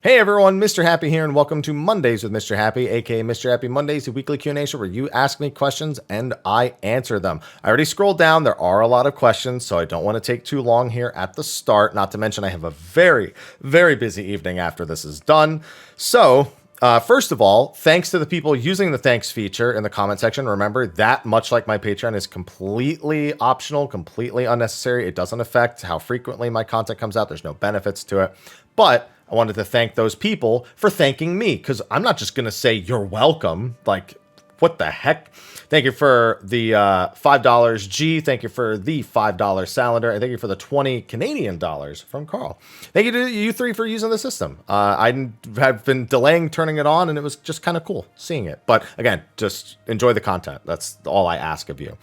Hey everyone, Mr. Happy here, and welcome to Mondays with Mr. Happy, aka Mr. Happy Mondays, the weekly Q&A show where you ask me questions and I answer them. I already scrolled down. There are a lot of questions, so I don't want to take too long here at the start. Not to mention I have a very, very busy evening after this is done. So, first of all, thanks to the people using the thanks feature in the comment section. Remember, that, much like my Patreon, is completely optional, completely unnecessary. It doesn't affect how frequently my content comes out. There's no benefits to it. But I wanted to thank those people for thanking me, because I'm not just going to say you're welcome. Like, what the heck? Thank you for the $5 G. Thank you for the $5 Salander. And thank you for the 20 Canadian dollars from Carl. Thank you to you three for using the system. I have been delaying turning it on, and it was just kind of cool seeing it. But again, just enjoy the content. That's all I ask of you.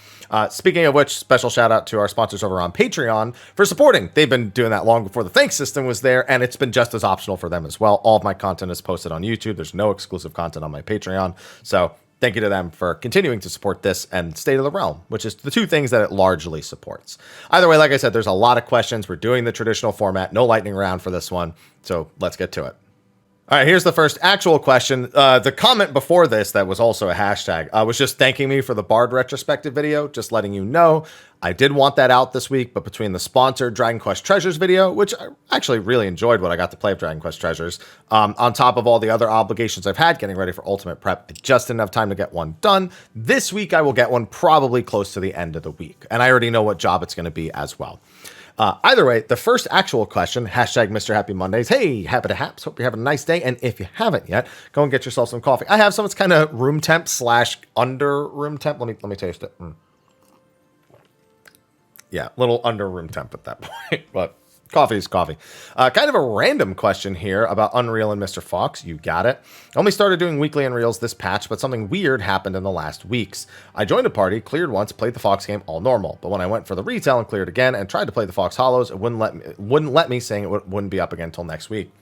Speaking of which, special shout out to our sponsors over on Patreon for supporting. They've been doing that long before the thanks system was there, and it's been just as optional for them as well. All of my content is posted on YouTube. There's no exclusive content on my Patreon. So thank you to them for continuing to support this and State of the Realm, which is the two things that it largely supports. Either way, like I said, there's a lot of questions. We're doing the traditional format, no lightning round for this one. So let's get to it. All right, here's the first actual question. The comment before this that was also a hashtag was just thanking me for the Bard retrospective video, just letting you know I did want that out this week, but between the sponsored Dragon Quest Treasures video, which I actually really enjoyed what I got to play of Dragon Quest Treasures, on top of all the other obligations I've had getting ready for Ultimate Prep, I just didn't have time to get one done. This week I will get one probably close to the end of the week, and I already know what job it's going to be as well. Either way, the first actual question, hashtag Mr. Happy Mondays. Hey, happy to haps. Hope you're having a nice day. And if you haven't yet, go and get yourself some coffee. I have some. It's kind of room temp / under room temp. Let me taste it. Yeah, a little under room temp at that point, but coffee is coffee. Kind of a random question here about Unreal and Mr. Fox. You got it. I only started doing weekly Unreals this patch, but something weird happened in the last weeks. I joined a party, cleared once, played the Fox game all normal, but when I went for the retail and cleared again and tried to play the Fox Hollows, it wouldn't let me, saying it wouldn't be up again until next week.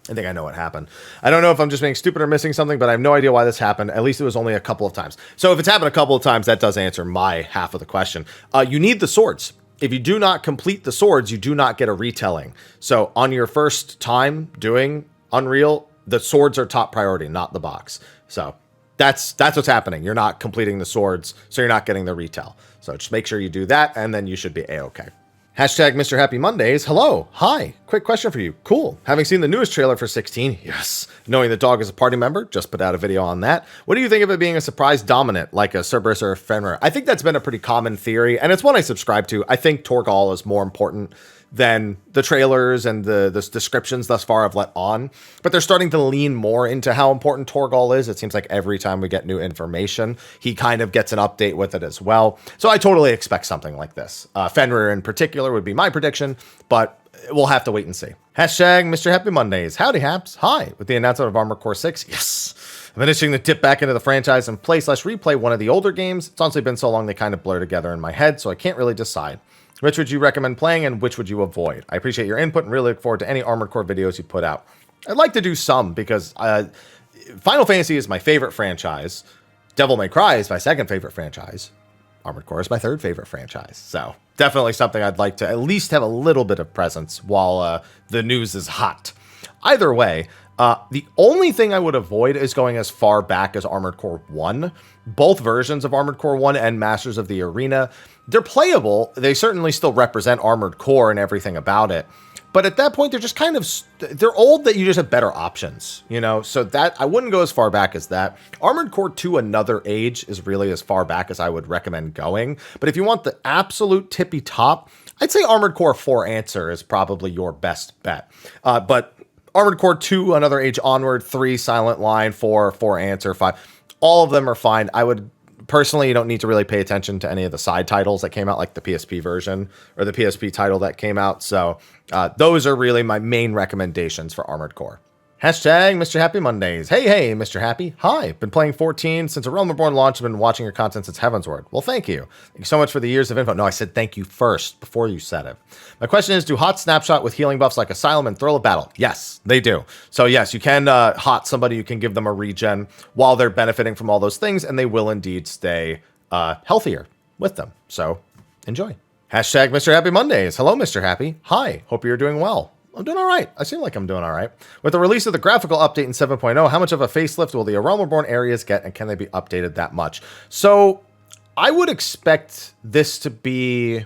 I think I know what happened. I don't know if I'm just being stupid or missing something, but I have no idea why this happened. At least it was only a couple of times. So if it's happened a couple of times, that does answer my half of the question. You need the swords. If you do not complete the swords, you do not get a retelling. So on your first time doing Unreal, the swords are top priority, not the box. So that's what's happening. You're not completing the swords, so you're not getting the retell. So just make sure you do that, and then you should be A-okay. Hashtag Mr. Happy Mondays. Hello. Hi. Quick question for you. Cool. Having seen the newest trailer for 16, yes. Knowing the dog is a party member, just put out a video on that. What do you think of it being a surprise dominant, like a Cerberus or a Fenrir? I think that's been a pretty common theory, and it's one I subscribe to. I think Torgal is more important than the trailers and the descriptions thus far have let on. But they're starting to lean more into how important Torgal is. It seems like every time we get new information, he kind of gets an update with it as well. So I totally expect something like this. Fenrir in particular would be my prediction, but we'll have to wait and see. Hashtag Mr. Happy Mondays. Howdy, Haps. Hi. With the announcement of Armored Core 6, yes. I've been itching to dip back into the franchise and play/replay one of the older games. It's honestly been so long they kind of blur together in my head, so I can't really decide. Which would you recommend playing and which would you avoid? I appreciate your input and really look forward to any Armored Core videos you put out. I'd like to do some because Final Fantasy is my favorite franchise. Devil May Cry is my second favorite franchise. Armored Core is my third favorite franchise. So definitely something I'd like to at least have a little bit of presence while the news is hot. Either way, the only thing I would avoid is going as far back as Armored Core 1. Both versions of Armored Core 1 and Masters of the Arena, they're playable. They certainly still represent Armored Core and everything about it. But at that point, they're just kind of, they're old that you just have better options, you know? So that, I wouldn't go as far back as that. Armored Core 2 Another Age is really as far back as I would recommend going. But if you want the absolute tippy top, I'd say Armored Core 4 Answer is probably your best bet. But Armored Core 2 Another Age onward, 3 Silent Line, 4 Answer, 5, all of them are fine. I would personally, you don't need to really pay attention to any of the side titles that came out, like the PSP version or the PSP title that came out. So those are really my main recommendations for Armored Core. Hashtag Mr. Happy Mondays. Hey, Mr. Happy. Hi. Been playing 14 since A Realm Reborn launch. I've been watching your content since Heavensward. Well, thank you. Thank you so much for the years of info. No, I said thank you first before you said it. My question is, do hot snapshot with healing buffs like Asylum and Thrill of Battle? Yes, they do. So yes, you can hot somebody. You can give them a regen while they're benefiting from all those things, and they will indeed stay healthier with them. So enjoy. Hashtag Mr. Happy Mondays. Hello, Mr. Happy. Hi. Hope you're doing well. I'm doing all right. I seem like I'm doing all right. With the release of the graphical update in 7.0, how much of a facelift will the A Realm Reborn areas get, and can they be updated that much? So I would expect this to be...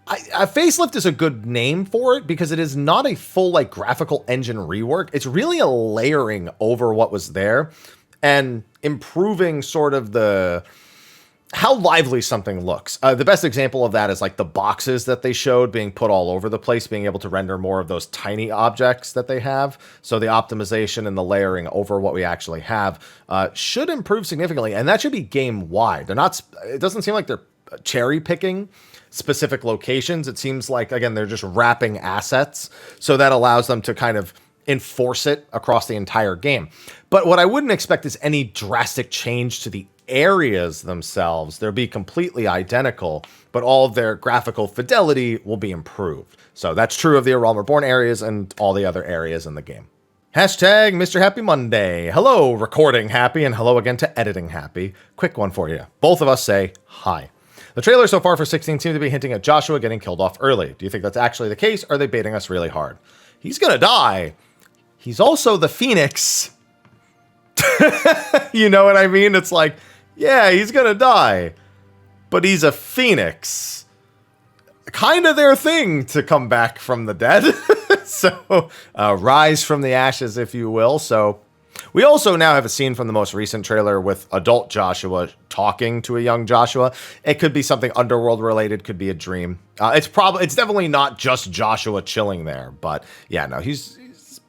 a facelift is a good name for it because it is not a full like graphical engine rework. It's really a layering over what was there and improving sort of how lively something looks. The best example of that is like the boxes that they showed being put all over the place, being able to render more of those tiny objects that they have. So the optimization and the layering over what we actually have should improve significantly, and that should be game wide. They're not. It doesn't seem like they're cherry picking specific locations. It seems like, again, they're just wrapping assets, so that allows them to kind of enforce it across the entire game. But what I wouldn't expect is any drastic change to the areas themselves. They'll be completely identical, but all of their graphical fidelity will be improved. So that's true of the A Realm Reborn areas and all the other areas in the game. Hashtag Mr. Happy Monday. Hello, recording happy, and hello again to editing happy. Quick one for you. Both of us say hi. The trailer so far for 16 seems to be hinting at Joshua getting killed off early. Do you think that's actually the case, or are they baiting us really hard? He's gonna die. He's also the Phoenix. You know what I mean? It's like, yeah, he's gonna die, but he's a Phoenix. Kind of their thing to come back from the dead. So, rise from the ashes, if you will. So, we also now have a scene from the most recent trailer with adult Joshua talking to a young Joshua. It could be something Underworld related, could be a dream. It's definitely not just Joshua chilling there, but yeah, no, he's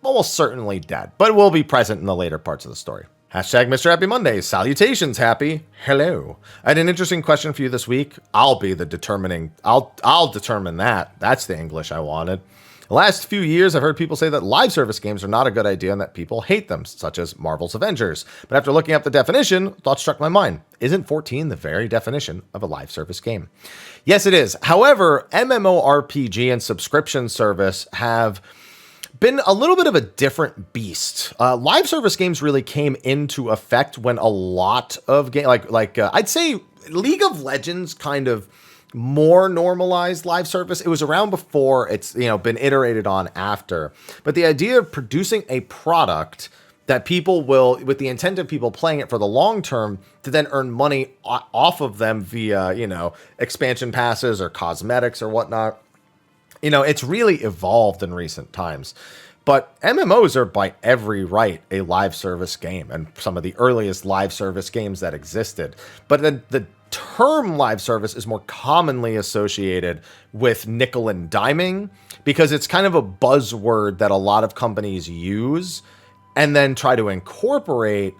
almost certainly dead, but will be present in the later parts of the story. Hashtag Mr. Happy Monday. Salutations, Happy. Hello. I had an interesting question for you this week. I'll determine that. That's the English I wanted. The last few years, I've heard people say that live service games are not a good idea and that people hate them, such as Marvel's Avengers. But after looking up the definition, thought struck my mind. Isn't 14 the very definition of a live service game? Yes, it is. However, MMORPG and subscription service have been a little bit of a different beast. Live service games really came into effect when a lot of games, I'd say League of Legends kind of more normalized live service. It was around before, it's been iterated on after. But the idea of producing a product that people will, with the intent of people playing it for the long term, to then earn money off of them via, expansion passes or cosmetics or whatnot. It's really evolved in recent times. But MMOs are by every right a live service game, and some of the earliest live service games that existed. But then the term live service is more commonly associated with nickel and diming because it's kind of a buzzword that a lot of companies use and then try to incorporate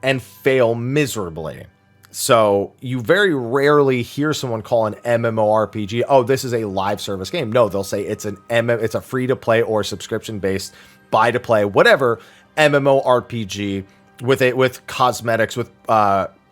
and fail miserably. So you very rarely hear someone call an MMORPG, oh, this is a live service game. No, they'll say it's a free-to-play or subscription-based, buy-to-play, whatever MMORPG with cosmetics, with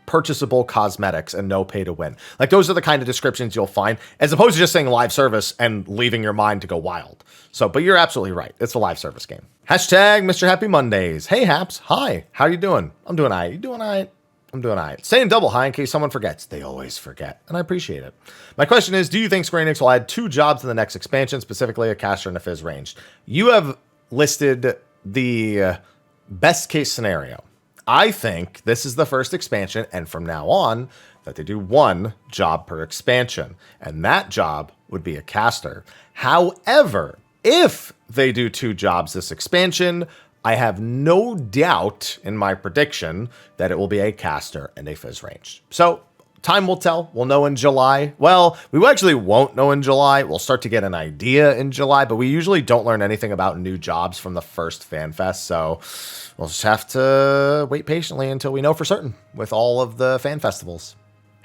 purchasable cosmetics and no pay-to-win. Like, those are the kind of descriptions you'll find, as opposed to just saying live service and leaving your mind to go wild. So, but you're absolutely right. It's a live service game. Hashtag Mr. Happy Mondays. Hey, Haps. Hi. How you doing? I'm doing all right. You doing all right? I'm doing all right. Saying double hi in case someone forgets. They always forget, and I appreciate it. My question is, do you think Square Enix will add 2 jobs in the next expansion, specifically a caster and a fizz ranged? You have listed the best case scenario. I think this is the first expansion, and from now on, that they do 1 job per expansion, and that job would be a caster. However, if they do 2 jobs this expansion, I have no doubt in my prediction that it will be a caster and a fizz range. So time will tell. We'll know in July. Well, we actually won't know in July. We'll start to get an idea in July, but we usually don't learn anything about new jobs from the first fan fest. So we'll just have to wait patiently until we know for certain with all of the fan festivals.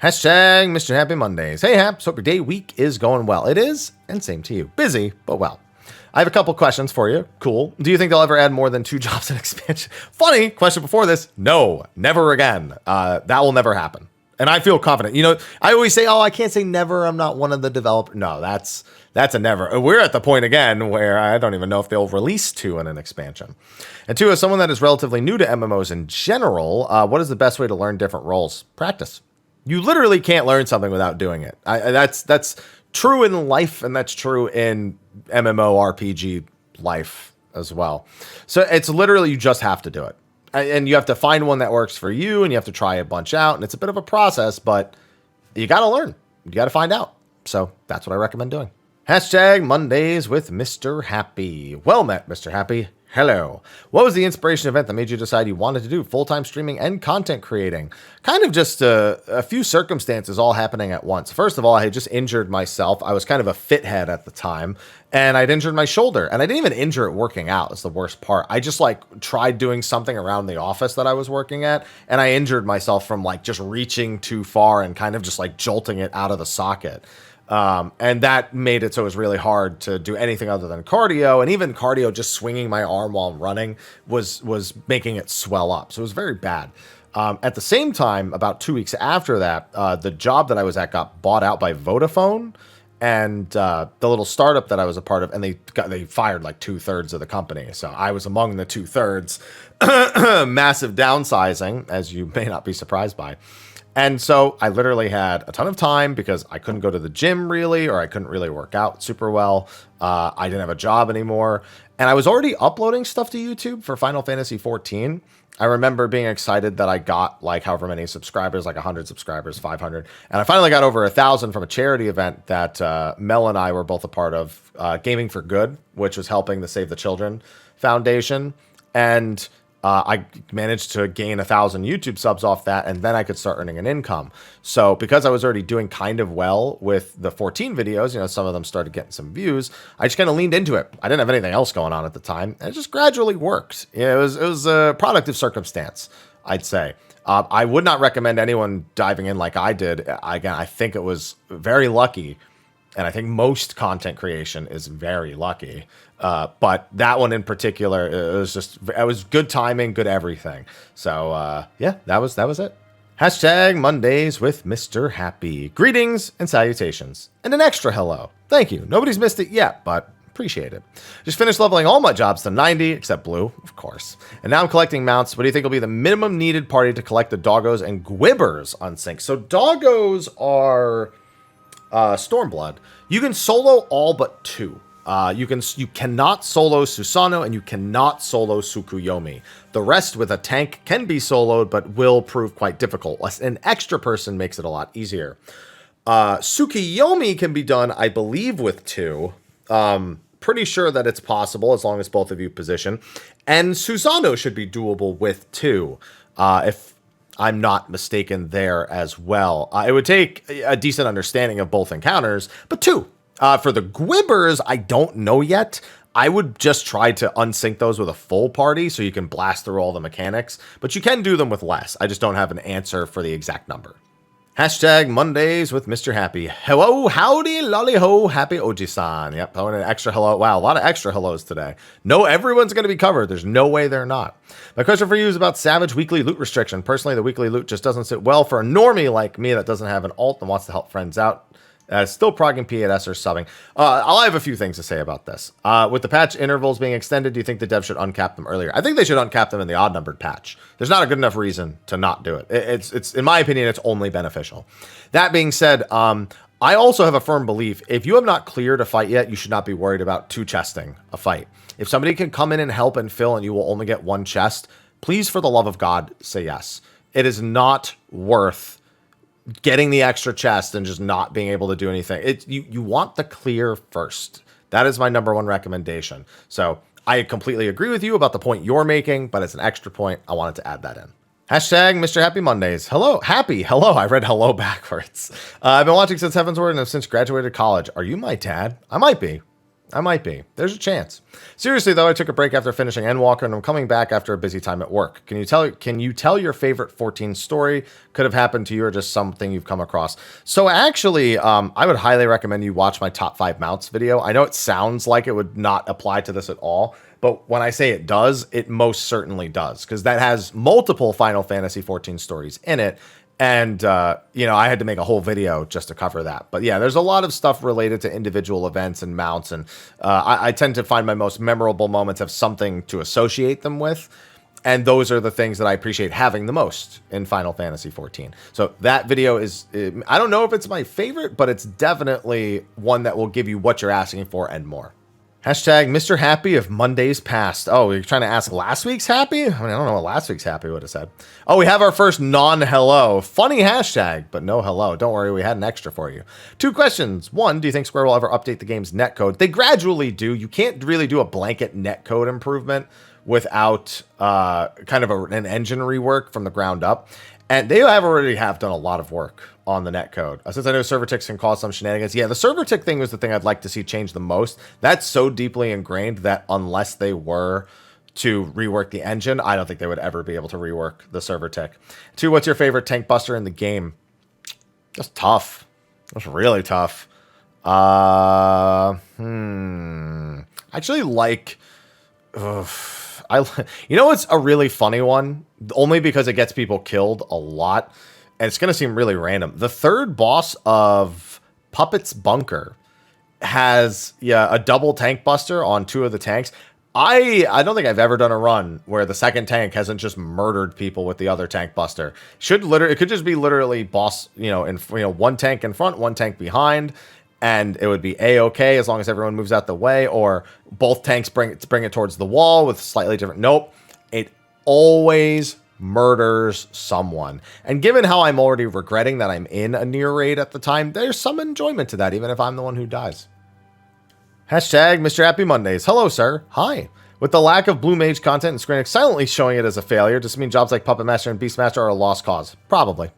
Hashtag Mr. Happy Mondays. Hey, Haps. Hope your day week is going well. It is, and same to you. Busy, but well. I have a couple questions for you. Cool. Do you think they'll ever add more than 2 jobs in expansion? Funny question before this. No, never again. That will never happen. And I feel confident. I always say, oh, I can't say never. I'm not one of the developers. No, that's a never. We're at the point again where I don't even know if they'll release 2 in an expansion. And 2, as someone that is relatively new to MMOs in general, what is the best way to learn different roles? Practice. You literally can't learn something without doing it. That's true in life, and that's true in MMORPG life as well. So it's literally, you just have to do it. And you have to find one that works for you, and you have to try a bunch out, and it's a bit of a process, but you got to learn. You got to find out. So that's what I recommend doing. Hashtag Mondays with Mr. Happy. Well met, Mr. Happy. Hello. What was the inspiration event that made you decide you wanted to do full-time streaming and content creating? Kind of just a few circumstances all happening at once. First of all, I had just injured myself. I was kind of a fithead at the time, and I'd injured my shoulder. And I didn't even injure it working out. That's the worst part. I just like tried doing something around the office that I was working at, and I injured myself from like just reaching too far and kind of just like jolting it out of the socket. And that made it so it was really hard to do anything other than cardio, and even cardio, just swinging my arm while I'm running was making it swell up. So it was very bad. At the same time, about 2 weeks after that, the job that I was at got bought out by Vodafone, and the little startup that I was a part of, and they fired like 2/3 of the company. So I was among the 2/3. Massive downsizing, as you may not be surprised by. And so I literally had a ton of time because I couldn't go to the gym really, or I couldn't really work out super well. I didn't have a job anymore. And I was already uploading stuff to YouTube for Final Fantasy XIV. I remember being excited that I got like however many subscribers, like 100 subscribers, 500. And I finally got over 1,000 from a charity event that Mel and I were both a part of, Gaming for Good, which was helping the Save the Children Foundation. And I managed to gain 1,000 YouTube subs off that, and then I could start earning an income. So because I was already doing kind of well with the 14 videos, you know, some of them started getting some views, I just kind of leaned into it. I didn't have anything else going on at the time, and it just gradually worked. You know, it was a product of circumstance, I'd say. I would not recommend anyone diving in like I did. Again, I think it was very lucky, and I think most content creation is very lucky. But that one in particular, it was good timing, good everything. So, yeah, that was it. Hashtag Mondays with Mr. Happy. Greetings and salutations. And an extra hello. Thank you. Nobody's missed it yet, but appreciate it. Just finished leveling all my jobs to 90, except Blue, of course. And now I'm collecting mounts. What do you think will be the minimum needed party to collect the doggos and gwibbers on sync? So doggos are Stormblood. You can solo all but 2. You cannot solo Susanoo, and you cannot solo Tsukuyomi. The rest with a tank can be soloed, but will prove quite difficult. An extra person makes it a lot easier. Tsukuyomi can be done, I believe, with 2. Pretty sure that it's possible as long as both of you position. And Susanoo should be doable with 2, if I'm not mistaken there as well. It would take a decent understanding of both encounters, but 2. For the gwibbers, I don't know yet. I would just try to unsync those with a full party so you can blast through all the mechanics, but you can do them with less. I just don't have an answer for the exact number. Hashtag Mondays with Mr. Happy. Hello, howdy, lolly ho, happy Oji-san. Yep, I want an extra hello. Wow, a lot of extra hellos today. No, everyone's going to be covered. There's no way they're not. My question for you is about Savage weekly loot restriction. Personally, the weekly loot just doesn't sit well for a normie like me that doesn't have an alt and wants to help friends out. Still progging PAS or subbing. I'll have a few things to say about this. With the patch intervals being extended, do you think the devs should uncap them earlier? I think they should uncap them in the odd-numbered patch. There's not a good enough reason to not do it. It's in my opinion, it's only beneficial. That being said, I also have a firm belief, if you have not cleared a fight yet, you should not be worried about 2-chesting a fight. If somebody can come in and help and fill and you will only get 1 chest, please, for the love of God, say yes. It is not worth getting the extra chest and just not being able to do anything. You want the clear first. That is my number 1 recommendation. So I completely agree with you about the point you're making, but it's an extra point. I wanted to add that in. Hashtag Mr. Happy Mondays. Hello. Happy. Hello. I read hello backwards. I've been watching since Heavensward and have since graduated college. Are you my dad? I might be. There's a chance. Seriously, though, I took a break after finishing Endwalker, and I'm coming back after a busy time at work. Can you tell your favorite 14 story? Could have happened to you or just something you've come across? So actually, I would highly recommend you watch my top 5 mounts video. I know it sounds like it would not apply to this at all, but when I say it does, it most certainly does, because that has multiple Final Fantasy XIV stories in it. And, I had to make a whole video just to cover that. But yeah, there's a lot of stuff related to individual events and mounts. And I tend to find my most memorable moments have something to associate them with. And those are the things that I appreciate having the most in Final Fantasy XIV. So that video is, I don't know if it's my favorite, but it's definitely one that will give you what you're asking for and more. Hashtag Mr. Happy of Mondays past. Oh, you're trying to ask last week's Happy? I mean, I don't know what last week's Happy would have said. Oh, we have our first non-hello. Funny hashtag, but no hello. Don't worry, we had an extra for you. 2 questions. 1, do you think Square will ever update the game's netcode? They gradually do. You can't really do a blanket netcode improvement without kind of an engine rework from the ground up. And they already have done a lot of work on the netcode. Since I know server ticks can cause some shenanigans. Yeah, the server tick thing was the thing I'd like to see change the most. That's so deeply ingrained that unless they were to rework the engine, I don't think they would ever be able to rework the server tick. 2, what's your favorite tank buster in the game? That's tough. That's really tough. I actually like... you know what's a really funny one? Only because it gets people killed a lot. And it's going to seem really random. The third boss of Puppet's Bunker has a double tank buster on 2 of the tanks. I don't think I've ever done a run where the second tank hasn't just murdered people with the other tank buster. It could just be literally boss, one tank in front, 1 tank behind. And it would be A-okay as long as everyone moves out the way, or both tanks bring it towards the wall with slightly different. Nope. It always murders someone. And given how I'm already regretting that I'm in a near raid at the time, there's some enjoyment to that, even if I'm the one who dies. Hashtag Mr. Happy Mondays. Hello, sir. Hi. With the lack of Blue Mage content and Square Enix silently showing it as a failure, does it mean jobs like Puppet Master and Beastmaster are a lost cause? Probably.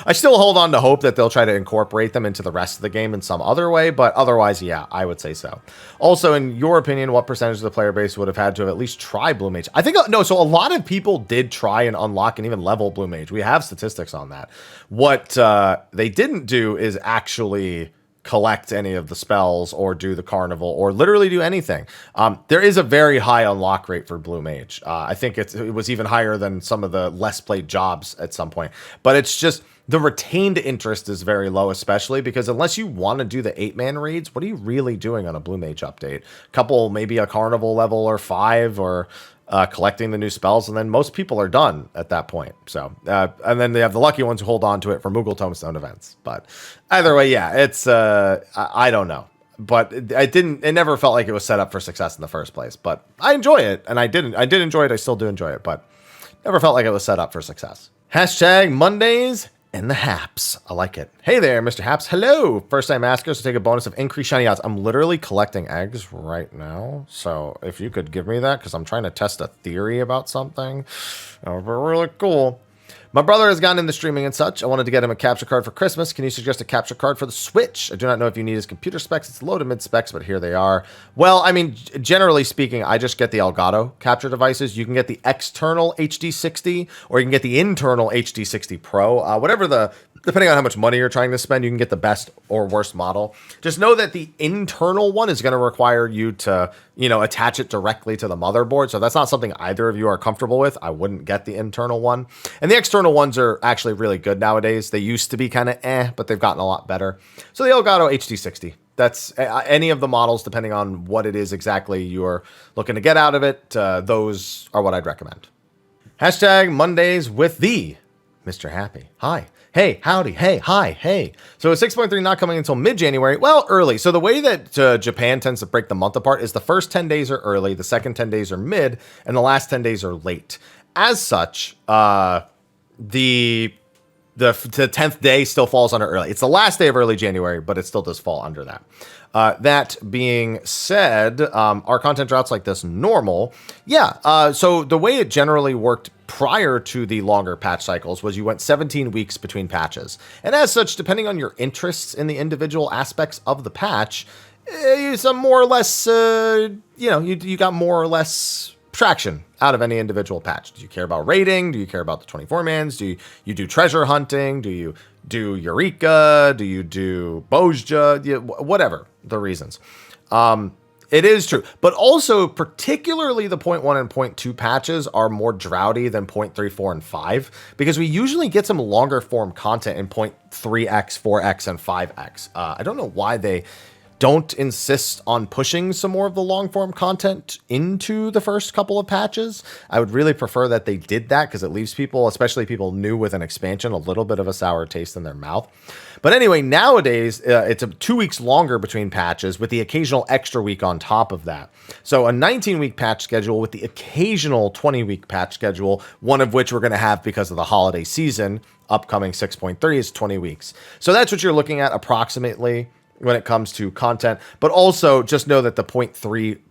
I still hold on to hope that they'll try to incorporate them into the rest of the game in some other way, but otherwise, yeah, I would say so. Also, in your opinion, what percentage of the player base would have had to have at least try Blue Mage? I think, no, so a lot of people did try and unlock and even level Blue Mage. We have statistics on that. What they didn't do is actually collect any of the spells or do the carnival or literally do anything. There is a very high unlock rate for Blue Mage. I think it was even higher than some of the less played jobs at some point, but it's just the retained interest is very low, especially because unless you want to do the 8-man raids, what are you really doing on a Blue Mage update? Maybe a carnival level or 5 or collecting the new spells, and then most people are done at that point. So, and then they have the lucky ones who hold on to it for Moogle Tombstone events. But either way, yeah, it's I don't know, but it never felt like it was set up for success in the first place. But I enjoy it, and I did enjoy it. I still do enjoy it, but never felt like it was set up for success. Hashtag Mondays and the Haps. I like it. Hey there, Mr. Haps. Hello. First time askers to take a bonus of increased shiny odds. I'm literally collecting eggs right now. So if you could give me that, because I'm trying to test a theory about something, that would be really cool. My brother has gotten into streaming and such. I wanted to get him a capture card for Christmas. Can you suggest a capture card for the Switch? I do not know if you need his computer specs. It's low to mid specs, but here they are. Well, I mean, generally speaking, I just get the Elgato capture devices. You can get the external HD60, or you can get the internal HD60 Pro. Depending on how much money you're trying to spend, you can get the best or worst model. Just know that the internal one is going to require you to, attach it directly to the motherboard. So that's not something either of you are comfortable with. I wouldn't get the internal one. And the external ones are actually really good nowadays. They used to be kind of but they've gotten a lot better. So the Elgato HD60. That's any of the models, depending on what it is exactly you're looking to get out of it. Those are what I'd recommend. Hashtag Mondays with the Mr. Happy. Hi. Hey, howdy, hey, hi, hey. So 6.3 not coming until mid-January. Well, early. So the way that Japan tends to break the month apart is the first 10 days are early, the second 10 days are mid, and the last 10 days are late. As such, the 10th day still falls under early. It's the last day of early January, but it still does fall under that. That being said, are content droughts like this normal? Yeah. So the way it generally worked prior to the longer patch cycles was you went 17 weeks between patches. And as such, depending on your interests in the individual aspects of the patch, some more or less, you got more or less traction out of any individual patch. Do you care about raiding? Do you care about the 24-mans? Do you do treasure hunting? Do you do Eureka? Do you do Bozja? Whatever the reasons. It is true. But also, particularly the 0.1 and 0.2 patches are more droughty than 0.3, 4, and 5, because we usually get some longer form content in 0.3x, 4x, and 5x. I don't know why they don't insist on pushing some more of the long form content into the first couple of patches. I would really prefer that they did that because it leaves people, especially people new with an expansion, a little bit of a sour taste in their mouth. But anyway, nowadays, it's 2 weeks longer between patches with the occasional extra week on top of that. So a 19-week patch schedule with the occasional 20-week patch schedule, one of which we're going to have because of the holiday season. Upcoming 6.3 is 20 weeks. So that's what you're looking at approximately when it comes to content. But also just know that the 0.3,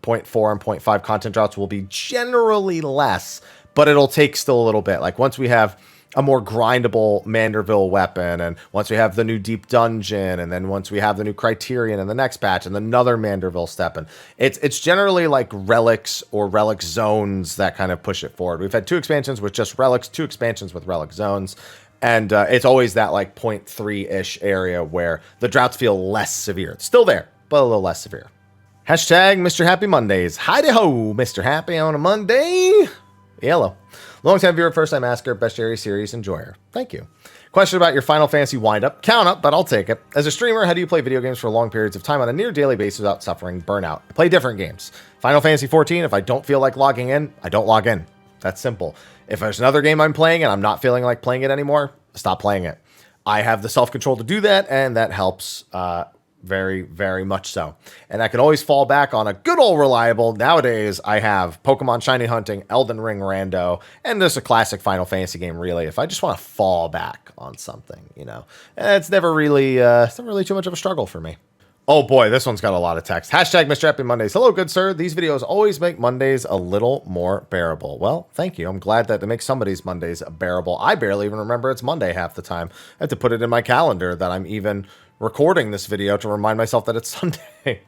0.4, and 0.5 content drops will be generally less, but it'll take still a little bit. Like once we have a more grindable Manderville weapon, and once we have the new Deep Dungeon, and then once we have the new Criterion in the next patch, and another Manderville step, and it's generally like relics or relic zones that kind of push it forward. We've had 2 expansions with just relics, 2 expansions with relic zones, and it's always that like 0.3-ish area where the droughts feel less severe. It's still there, but a little less severe. Hashtag Mr. Happy Mondays. Hi-de-ho, Mr. Happy on a Monday. Hello. Long-time viewer, first-time asker, bestiary series enjoyer. Thank you. Question about your Final Fantasy wind-up. Count up, but I'll take it. As a streamer, how do you play video games for long periods of time on a near-daily basis without suffering burnout? Play different games. Final Fantasy 14, if I don't feel like logging in, I don't log in. That's simple. If there's another game I'm playing and I'm not feeling like playing it anymore, stop playing it. I have the self-control to do that, and that helps very, very much so. And I can always fall back on a good old reliable. Nowadays, I have Pokemon Shiny Hunting, Elden Ring Rando, and there's a classic Final Fantasy game, really. If I just want to fall back on something, you know, it's never really too much of a struggle for me. Oh boy, this one's got a lot of text. Hashtag Mr. Happy Mondays. Hello, good sir. These videos always make Mondays a little more bearable. Well, thank you. I'm glad that it makes somebody's Mondays bearable. I barely even remember it's Monday half the time. I have to put it in my calendar that I'm even recording this video to remind myself that it's Sunday.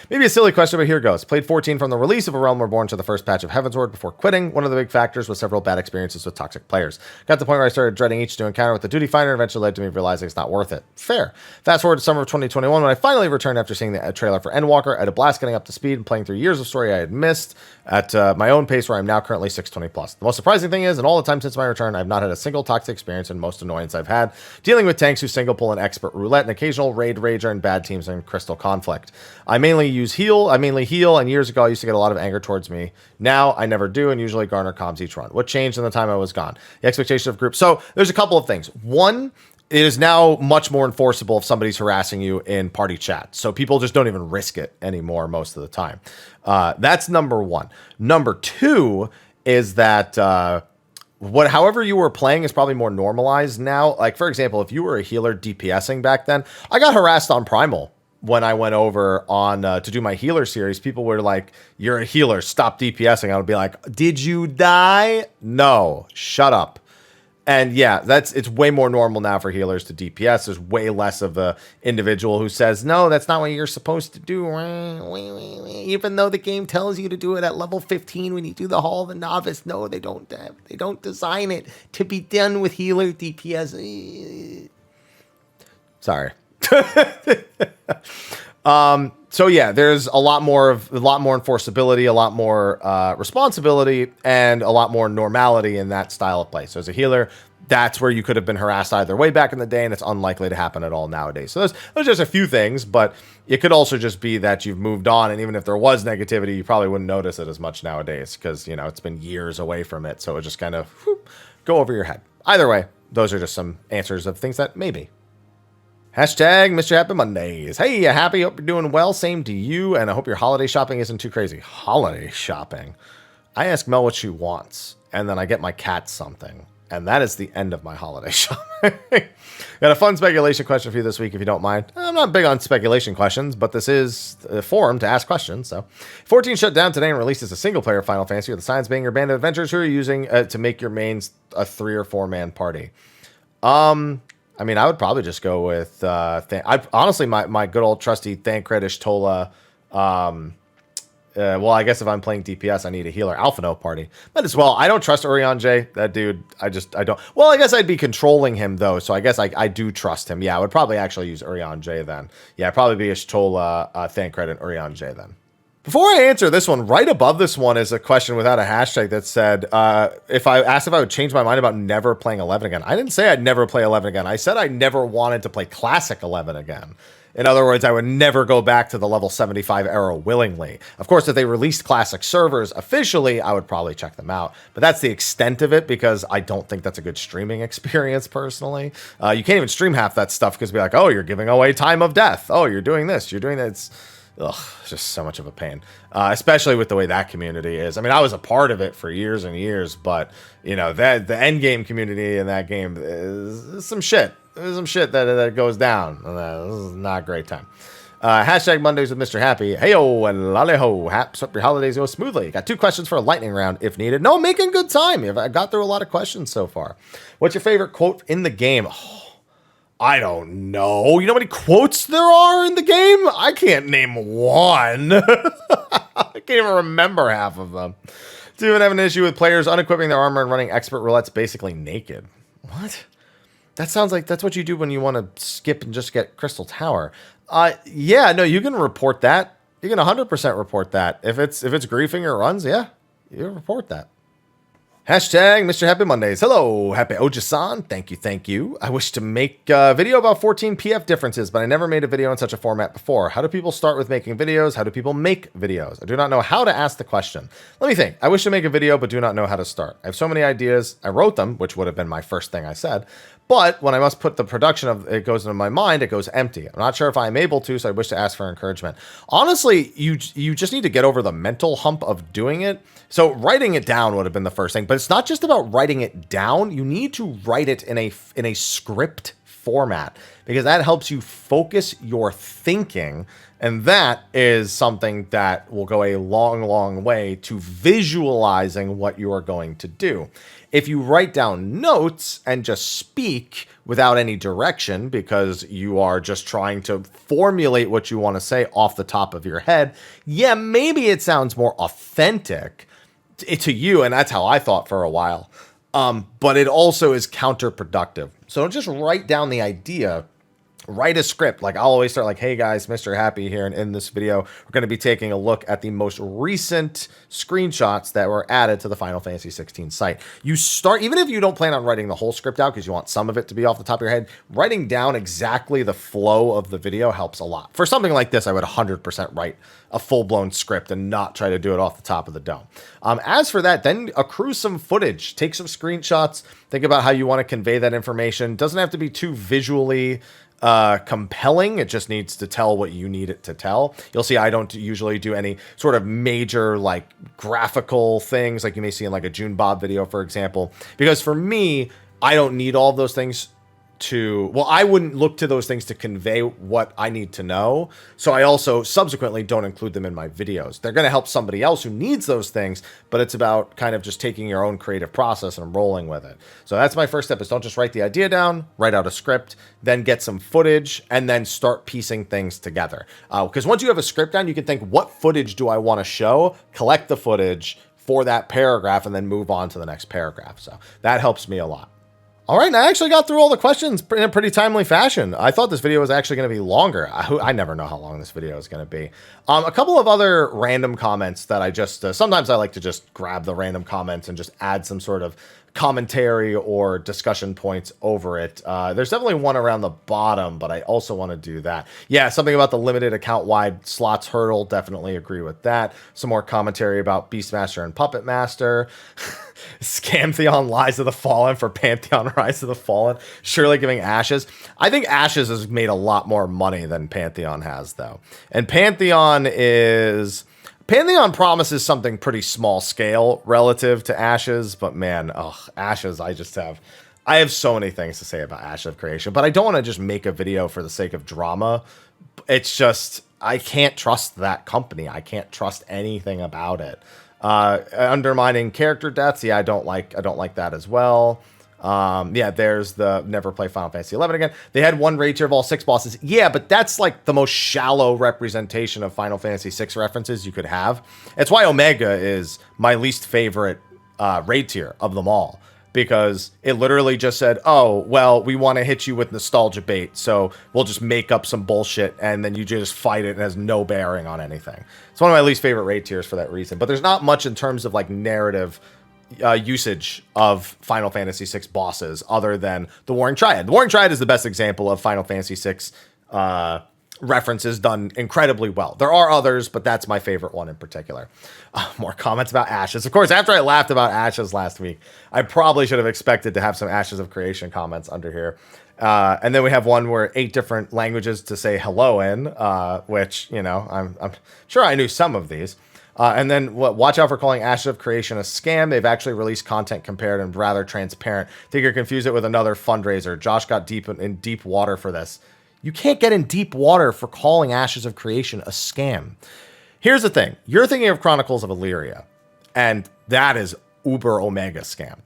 Maybe a silly question, but here goes. Played 14 from the release of A Realm Reborn to the first patch of Heavensward before quitting. One of the big factors was several bad experiences with toxic players. Got to the point where I started dreading each new encounter with the duty finder, and eventually led to me realizing it's not worth it. Fair. Fast forward to summer of 2021 when I finally returned after seeing the trailer for Endwalker. I had a blast getting up to speed and playing through years of story I had missed at my own pace, where I'm now currently 620 plus. The most surprising thing is, in all the time since my return, I've not had a single toxic experience, and most annoyance I've had dealing with tanks who single pull and expert roulette, and occasional raid rager and bad teams in Crystal Conflict. I mainly heal, and years ago I used to get a lot of anger towards me. Now I never do, and usually garner comms each run. What changed in the time I was gone? The expectation of group. So there's a couple of things. One, it is now much more enforceable if somebody's harassing you in party chat. So people just don't even risk it anymore most of the time. That's number one. Number two is that however you were playing is probably more normalized now. Like, for example, if you were a healer DPSing back then, I got harassed on Primal. When I went over on to do my healer series, people were like, "You're a healer, stop DPSing." I would be like, "Did you die? No, shut up." And yeah, it's way more normal now for healers to DPS. There's way less of the individual who says, "No, that's not what you're supposed to do," even though the game tells you to do it at level 15 when you do the Hall of the Novice. No, they don't. They don't design it to be done with healer DPS. Sorry. So yeah, there's a lot more enforceability, a lot more responsibility, and a lot more normality in that style of play. So as a healer, that's where you could have been harassed either way back in the day, and it's unlikely to happen at all nowadays. So there's just a few things, but it could also just be that you've moved on, and even if there was negativity, you probably wouldn't notice it as much nowadays because, you know, it's been years away from it, so it just kind of go over your head. Either way, those are just some answers of things that maybe. Hashtag Mr. Happy Mondays. Hey, you happy? Hope you're doing well. Same to you, and I hope your holiday shopping isn't too crazy. Holiday shopping? I ask Mel what she wants, and then I get my cat something, and that is the end of my holiday shopping. Got a fun speculation question for you this week, if you don't mind. I'm not big on speculation questions, but this is a forum to ask questions. So, 14 shut down today and released as a single-player Final Fantasy, with the signs being your band of adventurers who are using to make your mains a 3 or 4 man party. I mean, I would probably just go with, honestly, my good old trusty Thancred Ishtola. Well, I guess if I'm playing DPS, I need a healer Alphino party. But as well, I don't trust Urianger. That dude, I don't. Well, I guess I'd be controlling him, though, so I guess I do trust him. Yeah, I would probably actually use Urianger then. Yeah, it'd probably be Ishtola, Thancred, and Urianger then. Before I answer this one, right above this one is a question without a hashtag that said, if I asked if I would change my mind about never playing 11 again. I didn't say I'd never play 11 again. I said I never wanted to play Classic 11 again. In other words, I would never go back to the level 75 era willingly. Of course, if they released classic servers officially, I would probably check them out. But that's the extent of it, because I don't think that's a good streaming experience, personally. You can't even stream half that stuff because be like, oh, you're giving away time of death. Oh, you're doing this. You're doing that. It's just so much of a pain, especially with the way that community is. I mean, I was a part of it for years and years, but, you know, that the end game community in that game is some shit. There's some shit that goes down. This is not a great time. Hashtag Mondays with Mr. Happy. Heyo and laleho. Haps. Hope your holidays go smoothly. Got 2 questions for a lightning round if needed. No, making good time. I got through a lot of questions so far. What's your favorite quote in the game? I don't know. You know how many quotes there are in the game? I can't name one. I can't even remember half of them. Do you even have an issue with players unequipping their armor and running expert roulettes basically naked? What? That sounds like that's what you do when you want to skip and just get Crystal Tower. Yeah, no, you can report that. You can 100% report that. If it's griefing or runs, yeah, you report that. Hashtag Mr. Happy Mondays. Hello, Happy Oji-san. Thank you. I wish to make a video about 14 PF differences, but I never made a video in such a format before. How do people start with making videos? How do people make videos? I do not know how to ask the question. Let me think. I wish to make a video, but do not know how to start. I have so many ideas. I wrote them, which would have been my first thing I said. But when I must put the production of it goes into my mind, it goes empty. I'm not sure if I'm able to, so I wish to ask for encouragement. Honestly, you just need to get over the mental hump of doing it. So writing it down would have been the first thing, but it's not just about writing it down. You need to write it in a script format, because that helps you focus your thinking. And that is something that will go a long, long way to visualizing what you are going to do. If you write down notes and just speak without any direction, because you are just trying to formulate what you want to say off the top of your head, yeah, maybe it sounds more authentic to you, and that's how I thought for a while. But it also is counterproductive. So don't just write down the idea. Write a script. Like, I'll always start like, hey guys, Mr. Happy here, and in this video we're going to be taking a look at the most recent screenshots that were added to the Final Fantasy 16 site. You start, even if you don't plan on writing the whole script out because you want some of it to be off the top of your head, writing down exactly the flow of the video helps a lot. For something like this, I would 100% write a full-blown script and not try to do it off the top of the dome. As for that, then accrue some footage, take some screenshots, think about how you want to convey that information. Doesn't have to be too visually compelling. It just needs to tell what you need it to tell. You'll see I don't usually do any sort of major like graphical things like you may see in like a June Bob video, for example, because for me, I don't need all of those things well, I wouldn't look to those things to convey what I need to know. So I also subsequently don't include them in my videos. They're going to help somebody else who needs those things, but it's about kind of just taking your own creative process and rolling with it. So that's my first step, is don't just write the idea down, write out a script, then get some footage, and then start piecing things together. Because once you have a script down, you can think, what footage do I want to show? Collect the footage for that paragraph and then move on to the next paragraph. So that helps me a lot. All right, and I actually got through all the questions in a pretty timely fashion. I thought this video was actually going to be longer. I never know how long this video is going to be. A couple of other random comments that I just, sometimes I like to just grab the random comments and just add some sort of commentary or discussion points over it. There's definitely one around the bottom, but I also want to do that. Yeah, something about the limited account-wide slots hurdle. Definitely agree with that. Some more commentary about Beastmaster and Puppet Master. Scamtheon Lies of the Fallen for Pantheon Rise of the Fallen. Surely giving Ashes. I think Ashes has made a lot more money than Pantheon has, though. And Pantheon promises something pretty small scale relative to Ashes, but man, Ashes, I have so many things to say about Ashes of Creation, but I don't want to just make a video for the sake of drama. It's just, I can't trust that company. I can't trust anything about it. Undermining character deaths, yeah, I don't like that as well. Yeah, there's the never play Final Fantasy 11 again. They had one raid tier of all 6 bosses. Yeah, but that's like the most shallow representation of Final Fantasy 6 references you could have. It's why Omega is my least favorite raid tier of them all, because it literally just said, oh, well, we want to hit you with nostalgia bait, so we'll just make up some bullshit, and then you just fight it and it has no bearing on anything. It's one of my least favorite raid tiers for that reason. But there's not much in terms of like narrative usage of Final Fantasy VI bosses other than the Warring Triad. The Warring Triad is the best example of Final Fantasy VI references done incredibly well. There are others, but that's my favorite one in particular. More comments about Ashes. Of course, after I laughed about Ashes last week, I probably should have expected to have some Ashes of Creation comments under here. And then we have one where 8 different languages to say hello in, which, you know, I'm sure I knew some of these. And then watch out for calling Ashes of Creation a scam. They've actually released content compared and rather transparent. Think you're confused it with another fundraiser. Josh got in deep water for this. You can't get in deep water for calling Ashes of Creation a scam. Here's the thing. You're thinking of Chronicles of Illyria, and that is uber omega scam.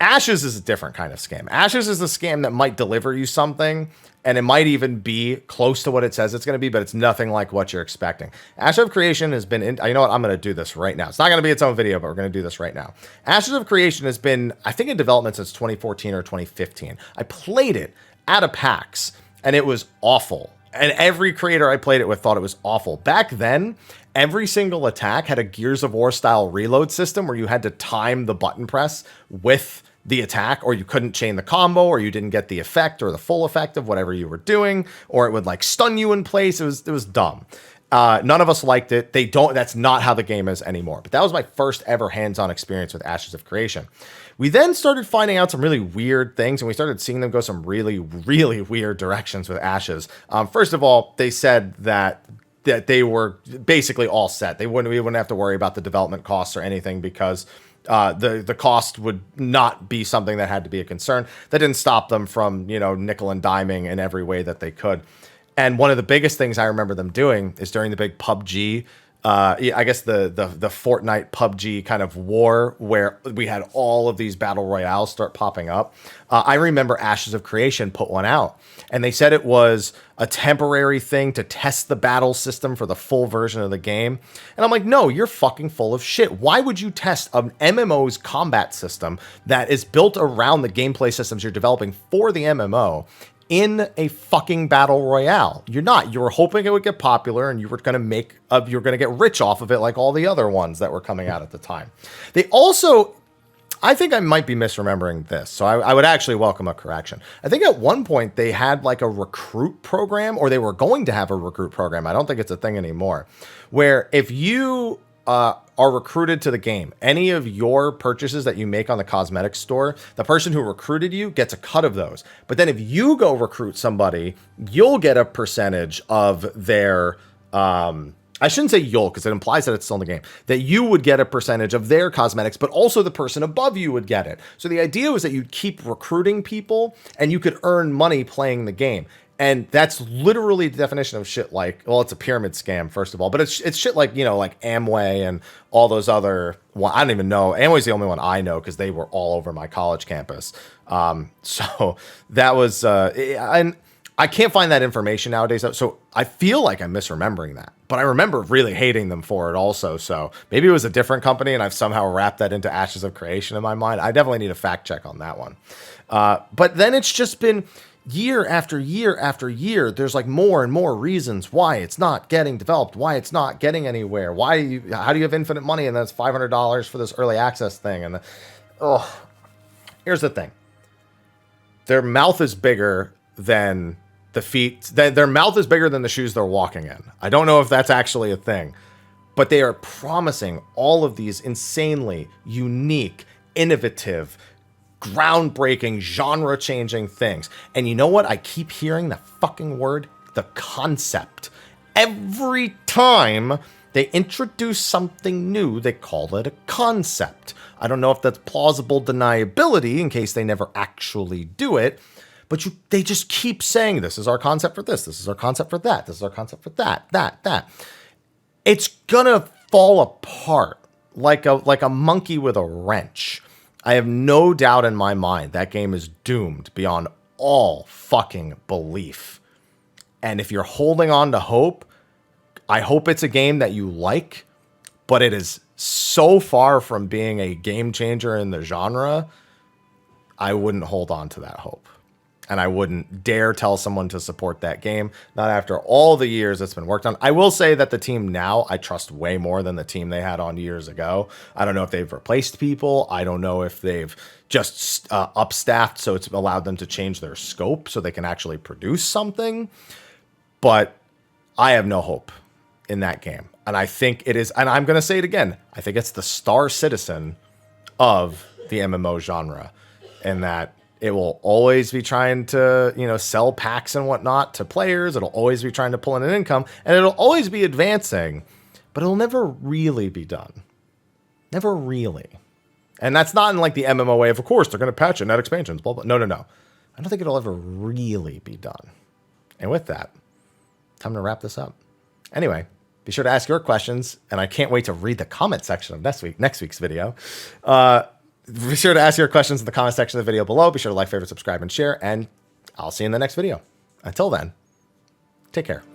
Ashes is a different kind of scam. Ashes is a scam that might deliver you something, and it might even be close to what it says it's going to be, but it's nothing like what you're expecting. Ashes of Creation has been you know what? I'm going to do this right now. It's not going to be its own video, but we're going to do this right now. Ashes of Creation has been, I think, in development since 2014 or 2015. I played it at a PAX, and it was awful. And every creator I played it with thought it was awful. Back then, every single attack had a Gears of War style reload system where you had to time the button press with the attack, or you couldn't chain the combo, or you didn't get the effect or the full effect of whatever you were doing, or it would like stun you in place. It was dumb. None of us liked it. That's not how the game is anymore. But that was my first ever hands-on experience with Ashes of Creation. We then started finding out some really weird things, and we started seeing them go some really, really weird directions with Ashes. First of all, they said that they were basically all set. We wouldn't have to worry about the development costs or anything because the cost would not be something that had to be a concern. That didn't stop them from, you know, nickel and diming in every way that they could. And one of the biggest things I remember them doing is during the big PUBG, I guess the Fortnite PUBG kind of war where we had all of these battle royales start popping up. I remember Ashes of Creation put one out, and they said it was a temporary thing to test the battle system for the full version of the game. And I'm like, no, you're fucking full of shit. Why would you test an MMO's combat system that is built around the gameplay systems you're developing for the MMO in a fucking battle royale? You're not. You were hoping it would get popular, and you were going to get rich off of it like all the other ones that were coming out at the time. They also, I think I might be misremembering this, so I would actually welcome a correction. I think at one point they had like a recruit program, or they were going to have a recruit program. I don't think it's a thing anymore, where if you are recruited to the game, any of your purchases that you make on the cosmetics store, the person who recruited you gets a cut of those. But then if you go recruit somebody, you'll get a percentage of their, I shouldn't say you'll, because it implies that it's still in the game, that you would get a percentage of their cosmetics, but also the person above you would get it. So the idea was that you'd keep recruiting people and you could earn money playing the game. And that's literally the definition of shit like, well, it's a pyramid scam, first of all, but it's shit like, you know, like Amway and all those other, well, I don't even know. Amway's the only one I know because they were all over my college campus. So that was, and I can't find that information nowadays. So I feel like I'm misremembering that, but I remember really hating them for it also. So maybe it was a different company and I've somehow wrapped that into Ashes of Creation in my mind. I definitely need a fact check on that one. But then it's just been year after year after year, there's like more and more reasons why it's not getting developed, why it's not getting anywhere, how do you have infinite money and that's $500 for this early access thing? And here's the thing. Their mouth is bigger than the feet. Their mouth is bigger than the shoes they're walking in. I don't know if that's actually a thing, but they are promising all of these insanely unique, innovative, groundbreaking, genre-changing things. And you know what? I keep hearing the fucking word, the concept. Every time they introduce something new, they call it a concept. I don't know if that's plausible deniability in case they never actually do it, but they just keep saying, this is our concept for this is our concept for that, this is our concept for that. It's gonna fall apart like a monkey with a wrench. I have no doubt in my mind that game is doomed beyond all fucking belief. And if you're holding on to hope, I hope it's a game that you like, but it is so far from being a game changer in the genre, I wouldn't hold on to that hope. And I wouldn't dare tell someone to support that game, not after all the years it's been worked on. I will say that the team now, I trust way more than the team they had on years ago. I don't know if they've replaced people. I don't know if they've just upstaffed, so it's allowed them to change their scope so they can actually produce something. But I have no hope in that game. And I think it is, and I'm going to say it again, I think it's the star citizen of the MMO genre, in that it will always be trying to, sell packs and whatnot to players. It'll always be trying to pull in an income, and it'll always be advancing, but it'll never really be done. Never really. And that's not in like the MMO way of course, they're going to patch it, net expansions, blah, blah. No. I don't think it'll ever really be done. And with that, time to wrap this up. Anyway, be sure to ask your questions, and I can't wait to read the comment section of next week's video. Be sure to ask your questions in the comment section of the video below. Be sure to like, favorite, subscribe, and share, and I'll see you in the next video. Until then, take care.